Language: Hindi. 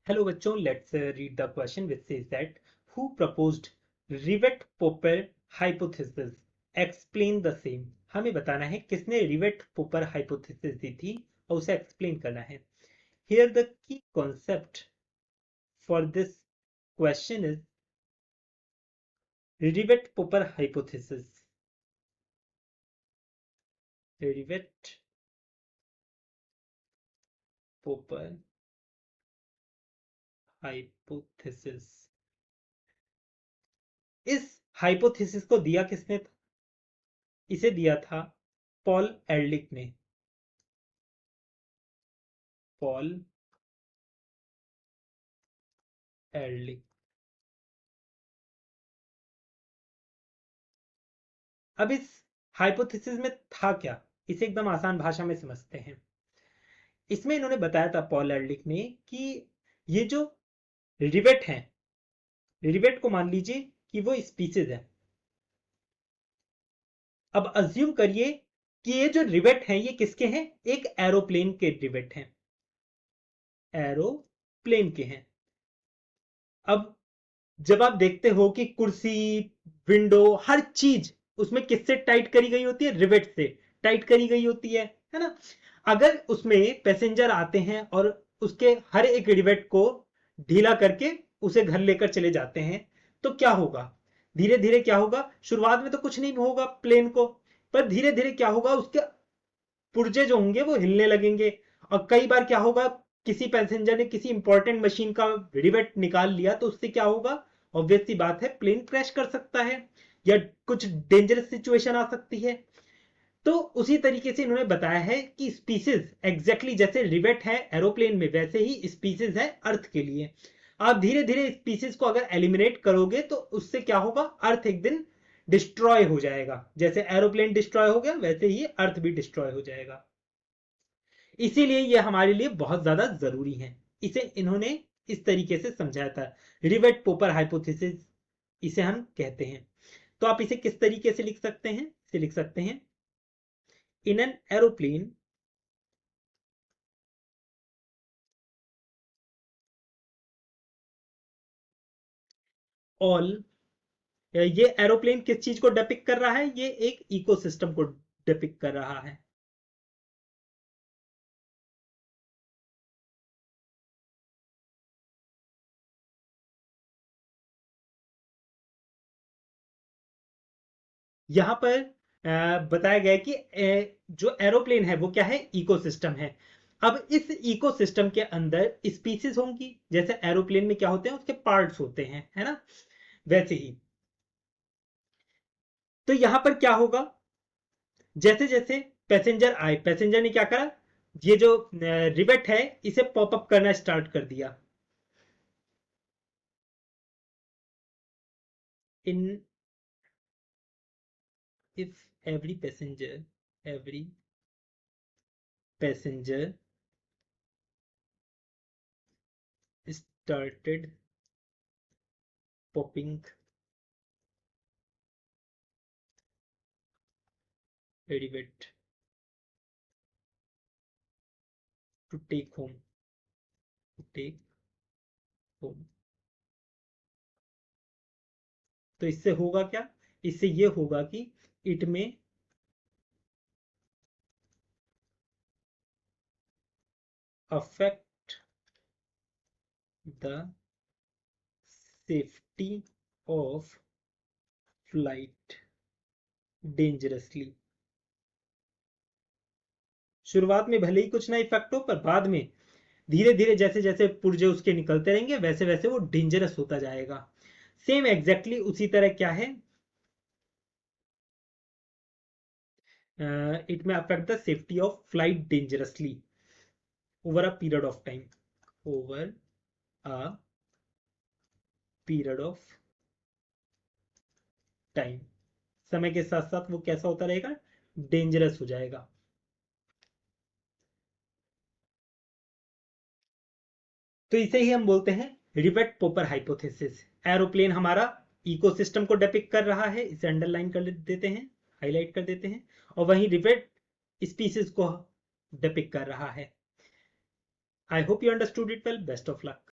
Hello बच्चों, let's read the question which says that who proposed Rivett-Popper hypothesis? Explain the same. हमें बताना है किसने Rivett-Popper hypothesis दी थी और उसे explain करना है. Here the key concept for this question is Rivett-Popper hypothesis. Rivett-Popper hypothesis. इस हाइपोथेसिस को दिया किसने था? इसे दिया था पॉल एरलिख ने. पॉल एरलिख. अब इस हाइपोथेसिस में था क्या, इसे एकदम आसान भाषा में समझते हैं. इसमें इन्होंने बताया था पॉल एरलिख ने कि ये जो रिवेट है, रिवेट को मान लीजिए कि वो स्पीसीज है. अब अज्यूम करिए कि ये जो रिवेट हैं ये किसके हैं? एक एरोप्लेन के रिवेट हैं, एरोप्लेन के हैं. अब जब आप देखते हो कि कुर्सी, विंडो, हर चीज उसमें किससे टाइट करी गई होती है? रिवेट से टाइट करी गई होती है ना. अगर उसमें पैसेंजर आते हैं और उसके हर एक रिवेट को ढीला करके उसे घर लेकर चले जाते हैं तो क्या होगा? धीरे धीरे क्या होगा? शुरुआत में तो कुछ नहीं होगा प्लेन को, पर धीरे धीरे क्या होगा? उसके पुर्जे जो होंगे वो हिलने लगेंगे. और कई बार क्या होगा, किसी पैसेंजर ने किसी इंपॉर्टेंट मशीन का रिवेट निकाल लिया तो उससे क्या होगा? ऑब्वियस सी बात है, प्लेन क्रैश कर सकता है या कुछ डेंजरस सिचुएशन आ सकती है. तो उसी तरीके से इन्होंने बताया है कि स्पीसीज एग्जैक्टली जैसे रिवेट है एरोप्लेन में, वैसे ही स्पीसीज है अर्थ के लिए. आप धीरे धीरे स्पीसीज को अगर एलिमिनेट करोगे तो उससे क्या होगा? अर्थ एक दिन डिस्ट्रॉय हो जाएगा. जैसे एरोप्लेन डिस्ट्रॉय हो गया वैसे ही अर्थ भी डिस्ट्रॉय हो जाएगा. इसीलिए ये हमारे लिए बहुत ज्यादा जरूरी है. इसे इन्होंने इस तरीके से समझाया था, रिवेट पोपर हाइपोथेसिस इसे हम कहते हैं. तो आप इसे किस तरीके से लिख सकते हैं? इसे लिख सकते हैं, इन एन एरोप्लेन ऑल. ये एरोप्लेन किस चीज को डिपिक्ट कर रहा है? ये एक इकोसिस्टम को डिपिक्ट कर रहा है. यहां पर बताया गया कि जो एरोप्लेन है वो क्या है? इकोसिस्टम है. अब इस इकोसिस्टम के अंदर स्पीसीज होंगी. जैसे एरोप्लेन में क्या होते हैं? उसके पार्ट्स होते हैं, है ना. वैसे ही तो यहां पर क्या होगा? जैसे जैसे पैसेंजर आए, पैसेंजर ने क्या करा? ये जो रिवेट है इसे पॉपअप करना स्टार्ट कर दिया. इन if every passenger started popping rivet to take home, to take home. तो इससे होगा क्या? इससे ये होगा कि इट में affect the safety of flight dangerously. शुरुआत में भले ही कुछ ना इफेक्ट हो, पर बाद में धीरे धीरे जैसे जैसे पुर्जे उसके निकलते रहेंगे वैसे वैसे वो डेंजरस होता जाएगा. सेम एग्जैक्टली उसी तरह क्या है, it may affect the safety of flight dangerously over a period of time, over a period of time. समय के साथ साथ वो कैसा होता रहेगा? डेंजरस हो जाएगा. तो इसे ही हम बोलते हैं रिवेट पोपर हाइपोथेसिस. एरोप्लेन हमारा इकोसिस्टम को डिपिक्ट कर रहा है, इसे अंडरलाइन कर देते हैं, हाईलाइट कर देते हैं. और वहीं रिवेट स्पीसीज को डिपिक्ट कर रहा है. I hope you understood it well. Best of luck.